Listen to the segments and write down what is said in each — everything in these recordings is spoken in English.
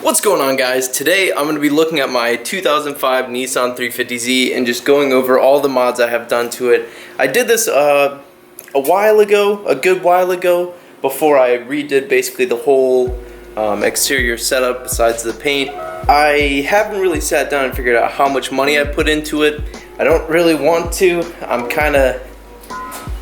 What's going on, guys? Today I'm going to be looking at my 2005 Nissan 350Z and just going over all the mods I have done to it. I did this a good while ago, before I redid basically the whole exterior setup besides the paint. I haven't really sat down and figured out how much money I put into it. I don't really want to. I'm kind of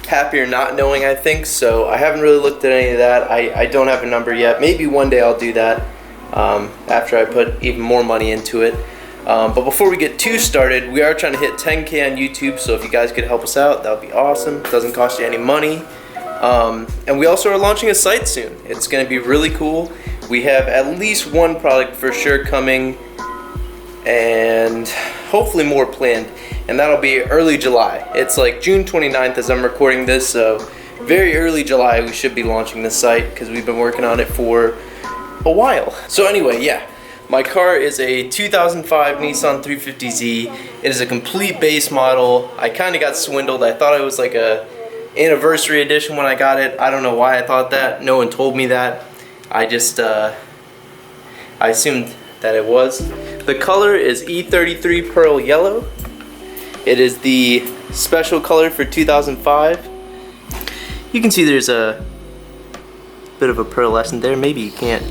happier not knowing, I think, so I haven't really looked at any of that. I don't have a number yet. Maybe one day I'll do that after I put even more money into it. But before we get too started, we are trying to hit 10K on YouTube, so if you guys could help us out, that would be awesome. It doesn't cost you any money. And we also are launching a site soon. It's going to be really cool. We have at least one product for sure coming, and hopefully more planned, and that'll be early July. It's like June 29th as I'm recording this, so very early July we should be launching this site because we've been working on it for a while. So anyway, yeah, my car is a 2005 Nissan 350Z. It is a complete base model. I kind of got swindled. I thought it was like a anniversary edition when I got it. I don't know why I thought that. No one told me that. I just I assumed that it was. The color is E33 Pearl Yellow. It is the special color for 2005. You can see there's a bit of a pearlescent there. Maybe you can't.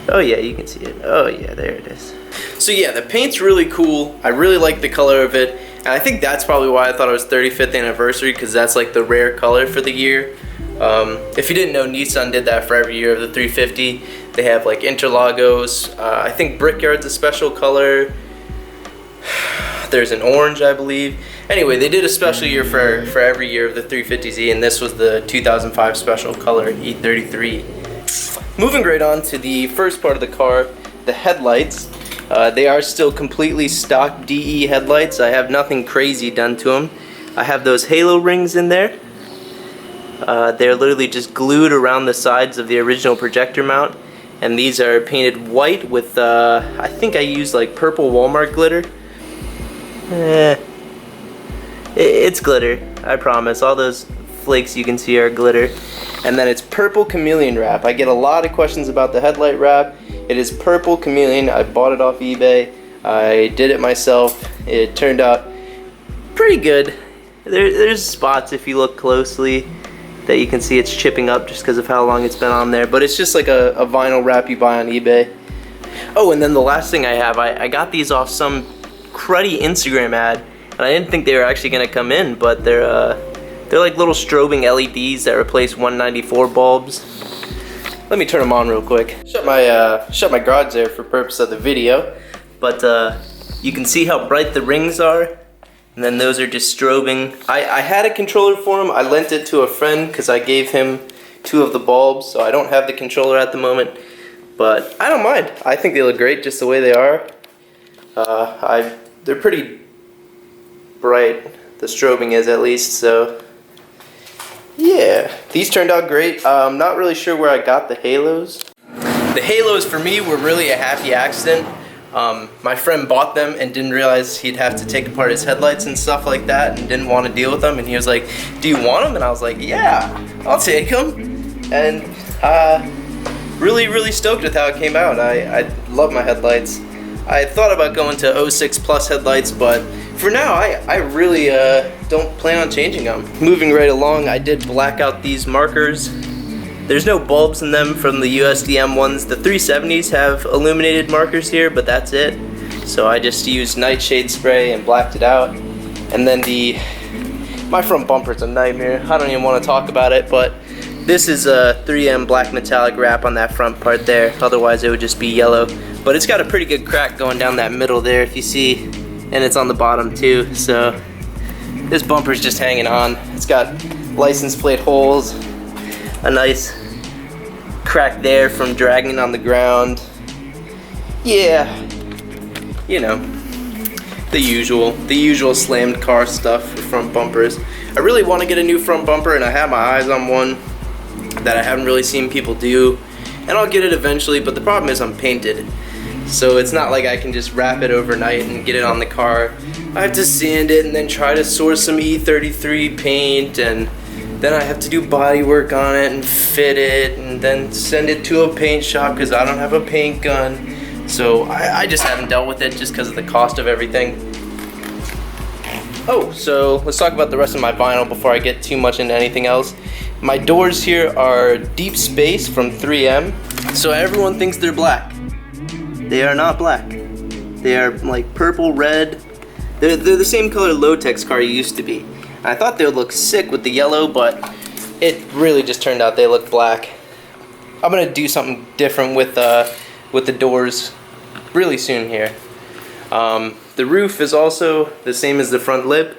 Oh yeah, you can see it. Oh yeah, there it is. So yeah, the paint's really cool. I really like the color of it. And I think that's probably why I thought it was 35th anniversary, because that's like the rare color for the year. If you didn't know, Nissan did that for every year of the 350. They have like Interlagos. I think Brickyard's a special color. There's an orange, I believe. Anyway, they did a special year for every year of the 350Z, and this was the 2005 special color, E33. Moving right on to the first part of the car, the headlights. They are still completely stock DE headlights. I have nothing crazy done to them. I have those halo rings in there. They're literally just glued around the sides of the original projector mount, and these are painted white with I think I used like purple Walmart glitter. It's glitter, I promise. All those flakes you can see are glitter. And then it's purple Chameleon wrap. I get a lot of questions about the headlight wrap. It is purple Chameleon. I bought it off eBay. I did it myself. It turned out pretty good. There's spots, if you look closely, that you can see it's chipping up just because of how long it's been on there. But it's just like a vinyl wrap you buy on eBay. Oh, and then the last thing I have, I got these off some cruddy Instagram ad, and I didn't think they were actually going to come in, but they're like little strobing LEDs that replace 194 bulbs. Let me turn them on real quick. Shut my garage there for purpose of the video, but you can see how bright the rings are, and then those are just strobing. I had a controller for them. I lent it to a friend because I gave him 2 of the bulbs, so I don't have the controller at the moment, but I don't mind. I think they look great just the way they are. They're pretty bright, the strobing is at least, so yeah, these turned out great. I'm not really sure where I got the halos. The halos for me were really a happy accident. My friend bought them and didn't realize he'd have to take apart his headlights and stuff like that, and didn't want to deal with them, and he was like, "Do you want them?" And I was like, "Yeah, I'll take them." And really stoked with how it came out. I love my headlights. I thought about going to 06 Plus headlights, but for now I really don't plan on changing them. Moving right along, I did black out these markers. There's no bulbs in them from the USDM ones. The 370s have illuminated markers here, but that's it. So I just used nightshade spray and blacked it out. And then my front bumper's a nightmare. I don't even want to talk about it, but this is a 3M black metallic wrap on that front part there. Otherwise it would just be yellow. But it's got a pretty good crack going down that middle there, if you see, and it's on the bottom too, so this bumper's just hanging on. It's got license plate holes, a nice crack there from dragging on the ground. Yeah, you know, the usual slammed car stuff for front bumpers. I really want to get a new front bumper, and I have my eyes on one that I haven't really seen people do, and I'll get it eventually, but the problem is I'm painted. So it's not like I can just wrap it overnight and get it on the car. I have to sand it and then try to source some E33 paint, and Then I have to do body work on it and fit it and then send it to a paint shop because I don't have a paint gun. So I just haven't dealt with it just because of the cost of everything. Oh, so let's talk about the rest of my vinyl before I get too much into anything else. My doors here are Deep Space from 3M. So everyone thinks they're black. They are not black. They are like purple, red. They're the same color Low-Tex car used to be. I thought they would look sick with the yellow, but it really just turned out they look black. I'm gonna do something different with the doors really soon here. The roof is also the same as the front lip,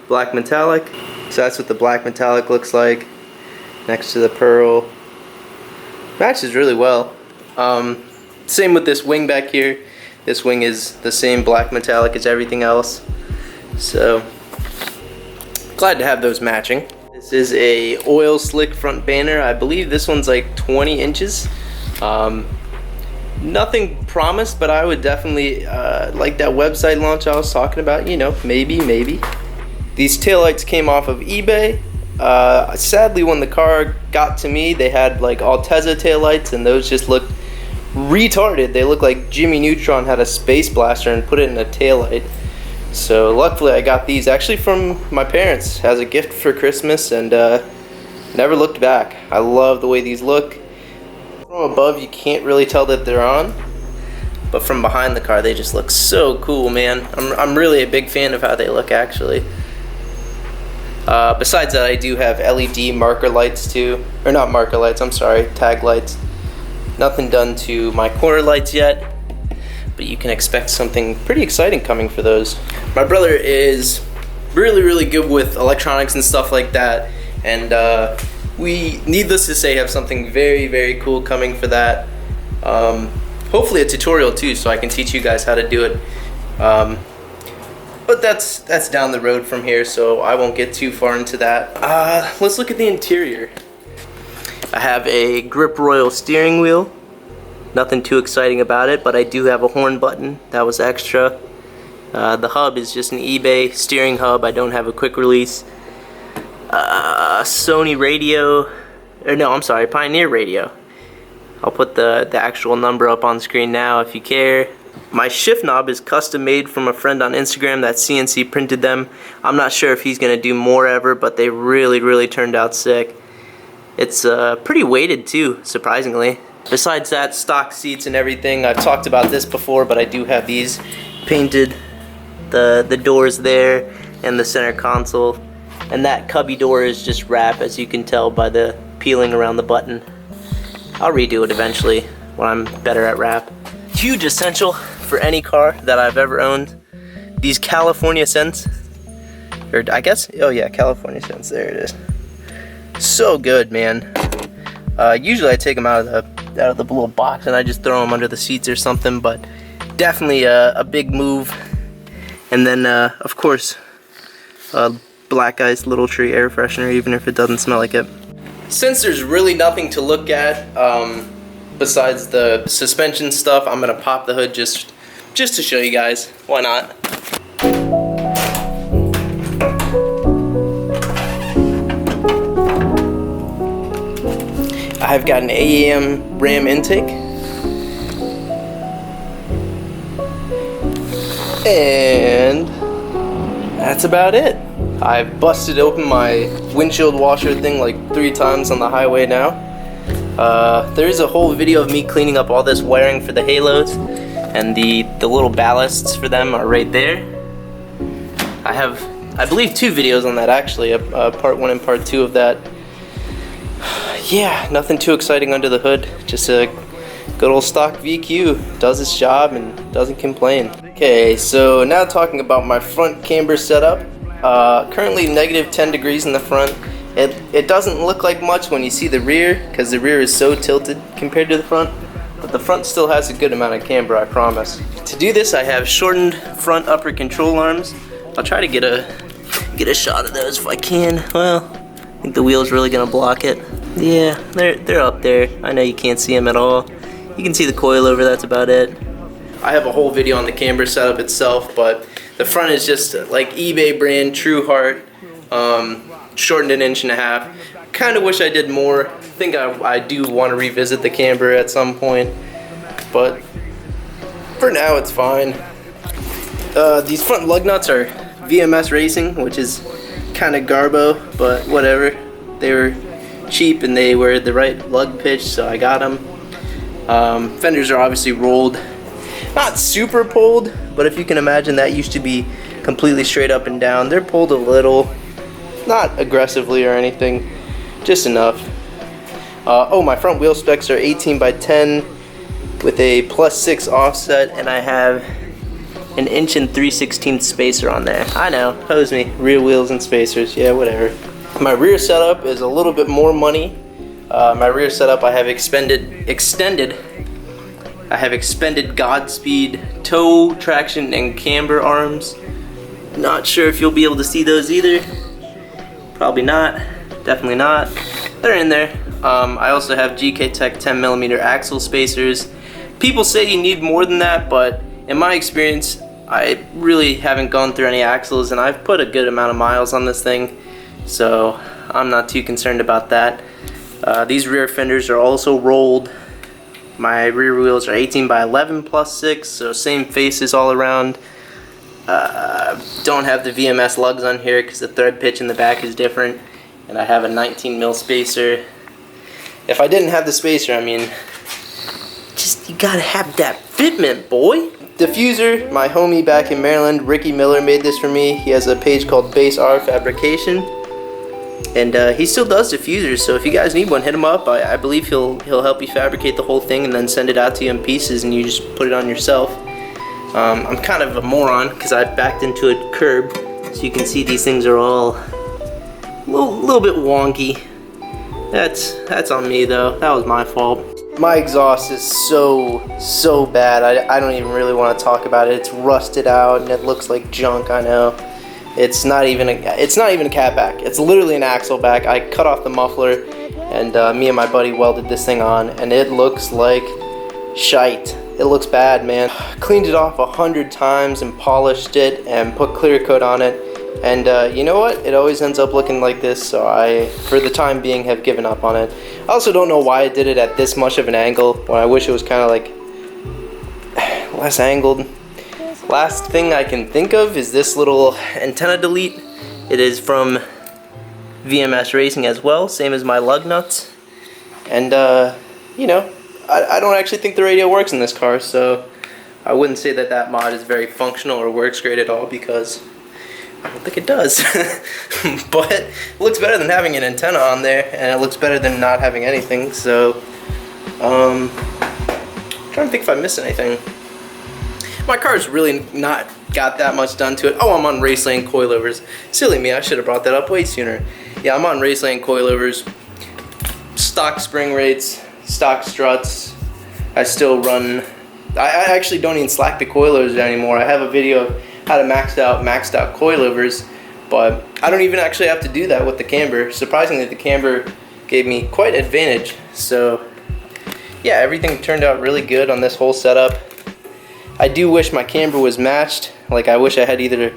black metallic. So that's what the black metallic looks like next to the pearl. Matches really well. Same with this wing back here. This wing is the same black metallic as everything else. So glad to have those matching. This is a oil slick front banner. I believe this one's like 20 inches. Nothing promised, but I would definitely like that website launch I was talking about, you know, maybe. These taillights came off of eBay. Sadly, when the car got to me, they had like Altezza taillights, and those just looked retarded. They looked like Jimmy Neutron had a space blaster and put it in a taillight. So luckily I got these actually from my parents as a gift for Christmas, and never looked back. I love the way these look. From above you can't really tell that they're on, but from behind the car they just look so cool, man. I'm really a big fan of how they look actually. Besides that, I do have LED marker lights too, or not marker lights, I'm sorry, tag lights. Nothing done to my corner lights yet, but you can expect something pretty exciting coming for those. My brother is really good with electronics and stuff like that, and we, needless to say, have something very cool coming for that. Hopefully a tutorial too, so I can teach you guys how to do it. But that's down the road from here, so I won't get too far into that. Let's look at the interior. I have a Grip Royal steering wheel. Nothing too exciting about it, but I do have a horn button. That was extra. The hub is just an eBay steering hub. I don't have a quick release. Sony radio, or no, I'm sorry, Pioneer radio. I'll put the actual number up on screen now if you care. My shift knob is custom made from a friend on Instagram that CNC printed them. I'm not sure if he's gonna do more ever, but they really turned out sick. It's pretty weighted too, surprisingly. Besides that, stock seats and everything. I've talked about this before, but I do have these painted. The doors there and the center console. And that cubby door is just wrap, as you can tell by the peeling around the button. I'll redo it eventually when I'm better at wrap. Huge essential for any car that I've ever owned. These California scents. Or I guess, oh yeah, California scents, there it is. So good, man. Usually I take them out of the little box and I just throw them under the seats or something, but definitely a big move. And then of course Black Ice Little Tree air freshener, even if it doesn't smell like it. Since there's really nothing to look at besides the suspension stuff, I'm gonna pop the hood just to show you guys. Why not? I've got an AEM RAM intake, and that's about it. I've busted open my windshield washer thing like 3 times on the highway now. There is a whole video of me cleaning up all this wiring for the halos, and the little ballasts for them are right there. I have, I believe, 2 videos on that actually, part 1 and part 2 of that. Yeah, nothing too exciting under the hood, just a good old stock VQ. Does its job and doesn't complain. Okay, so now talking about my front camber setup. Currently negative 10 degrees in the front. It doesn't look like much when you see the rear, because the rear is so tilted compared to the front, but the front still has a good amount of camber, I promise. To do this, I have shortened front upper control arms. I'll try to get a shot of those if I can. Well, I think the wheel's really gonna block it. Yeah, they're up there. I know you can't see them at all. You can see the coilover, that's about it. I have a whole video on the camber setup itself, but the front is just like eBay brand True Heart. shortened an inch and a half. Kind of wish I did more. I think I do want to revisit the camber at some point, but for now it's fine. These front lug nuts are VMS Racing, which is kind of garbo, but whatever. They were cheap and they were the right lug pitch, so I got them. Fenders are obviously rolled, not super pulled, but if you can imagine, that used to be completely straight up and down. They're pulled a little, not aggressively or anything, just enough. Oh, my front wheel specs are 18 by 10 with a +6 offset, and I have an 1 3/16 spacer on there. I know, hose me, rear wheels and spacers, yeah, whatever. My rear setup is a little bit more money. My rear setup, I have extended Godspeed toe, traction, and camber arms. Not sure if you'll be able to see those either. Probably not, definitely not. They're in there. I also have GK Tech 10mm axle spacers. People say you need more than that, but in my experience, I really haven't gone through any axles, and I've put a good amount of miles on this thing, so I'm not too concerned about that. These rear fenders are also rolled. My rear wheels are 18 by 11 +6, so same faces all around. Don't have the VMS lugs on here because the thread pitch in the back is different, and I have a 19mm spacer. If I didn't have the spacer, I mean, just you gotta have that fitment, boy. Diffuser, my homie back in Maryland, Ricky Miller, made this for me. He has a page called Base R Fabrication, and he still does diffusers, so if you guys need one, hit him up. I believe he'll help you fabricate the whole thing and then send it out to you in pieces, and you just put it on yourself. I'm kind of a moron because I backed into a curb, so you can see these things are all a little bit wonky. That's on me though. That was my fault. My exhaust is so bad. I don't even really want to talk about it. It's rusted out and it looks like junk. I know. It's not even a catback. It's literally an axle back. I cut off the muffler, and me and my buddy welded this thing on, and it looks like shite. It looks bad, man. Cleaned it off 100 times and polished it and put clear coat on it. And you know what? It always ends up looking like this, so I, for the time being, have given up on it. I also don't know why I did it at this much of an angle when I wish it was kind of like less angled. Last thing I can think of is this little antenna delete. It is from VMS Racing as well, same as my lug nuts. And you know, I don't actually think the radio works in this car, so I wouldn't say that that mod is very functional or works great at all, because I don't think it does. But it looks better than having an antenna on there, and it looks better than not having anything. So I'm trying to think if I missed anything. My car's really not got that much done to it. Oh, I'm on Raceland coilovers. Silly me, I should have brought that up way sooner. Yeah, I'm on Raceland coilovers. Stock spring rates, stock struts. I still run. I actually don't even slack the coilovers anymore. I have a video of how to maxed out coilovers, but I don't even actually have to do that with the camber. Surprisingly, the camber gave me quite an advantage. So yeah, everything turned out really good on this whole setup. I do wish my camber was matched. Like, I wish I had either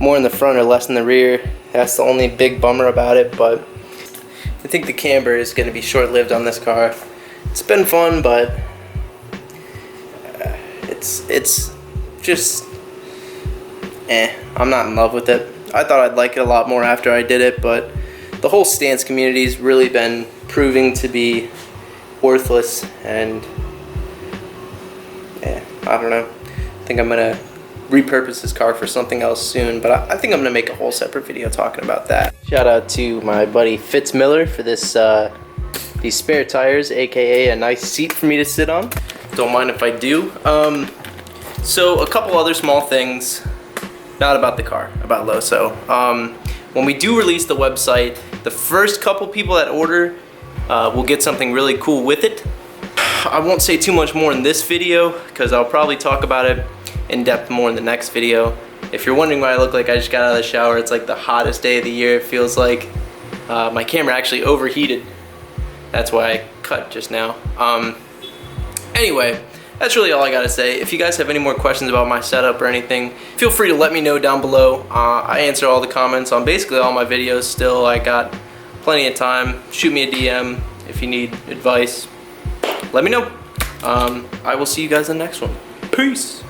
more in the front or less in the rear. That's the only big bummer about it, but I think the camber is going to be short-lived on this car. It's been fun, but it's just I'm not in love with it. I thought I'd like it a lot more after I did it, but the whole stance community's really been proving to be worthless, and I don't know. I think I'm gonna repurpose this car for something else soon, but I think I'm gonna make a whole separate video talking about that. Shout out to my buddy Fitz Miller for this these spare tires, aka a nice seat for me to sit on. Don't mind if I do. So a couple other small things, not about the car, about Lowso. When we do release the website, the first couple people that order will get something really cool with it. I won't say too much more in this video because I'll probably talk about it in depth more in the next video. If you're wondering why I look like I just got out of the shower, it's like the hottest day of the year. It feels like my camera actually overheated. That's why I cut just now. Anyway, that's really all I gotta say. If you guys have any more questions about my setup or anything, feel free to let me know down below. I answer all the comments on basically all my videos still. I got plenty of time. Shoot me a DM if you need advice. Let me know. I will see you guys in the next one. Peace.